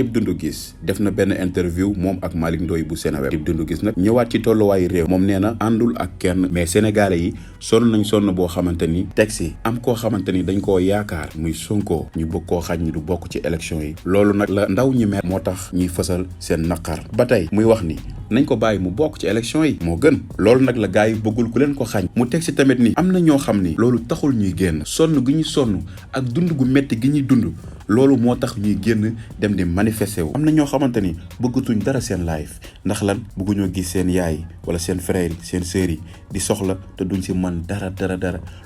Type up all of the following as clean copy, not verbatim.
Doundou Guiss def na benn interview moom ak Malick Ndoye bu Seneweb. Doundou Guiss nag ñëwaat ci tolluwaayu réew moom nee na àndul ak kenn mais sénégalais yi sonn nañ sonn boo xamante ni teg si am koo xamante ni dañ koo yaakaar muy Sonko ñu bëgg koo xañ ni du bokk ci élection yi loolu nag la ndaw ñi mer moo tax ñuy fësal seen naqar ba tey muy wax ni nañ ko bàyyi mu bokk ci élection yi moo gën loolu nag la gars yi bëggul ku leen ko xañ mu teg si tamit ni am na ñoo xam ni loolu taxul ñuy génn sonn gi ñu sonn ak dund gu metti gi ñuy dund loolu moo tax ñuy génn dem di manifester wu am na ñoo xamante ni bëggatuñ dara seen life ndax lan bëgguñoo gis seen yaay wala seen frère yi seen sœur yi di soxla te duñ si mën dara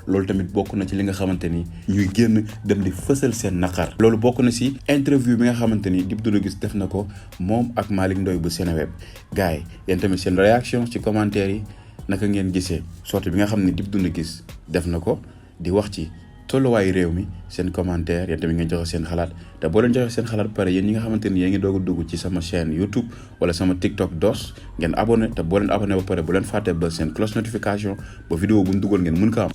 loolu tamit bokk na ci li nga xamante ni ñuy génn dem di fësal seen naqar loolu bokk na si interview bi nga xamante ni Doundou Guiss def na ko moom ak Malick Ndoye bu Seneweb gars yi yéen tamit seen réaction ci commentaire yi naka ngeen gisee sortie bi nga xam ne Doundou Guiss def na ko di wax ci tolluwaayu réew mi seen commentaire yéen tamit ngeen joxe seen xalaat te boo leen joxe seen xalaat pare yéen ñi nga xamante ni yéen ngi doog a dugg ci sama chaîne YouTube wala sama TikTok DOS ngeen abonné te boo leen abonné ba pare bu leen fàtte ba seen cloche notification ba vidéo bu ñu dugal ngeen mun ko am.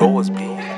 Always be.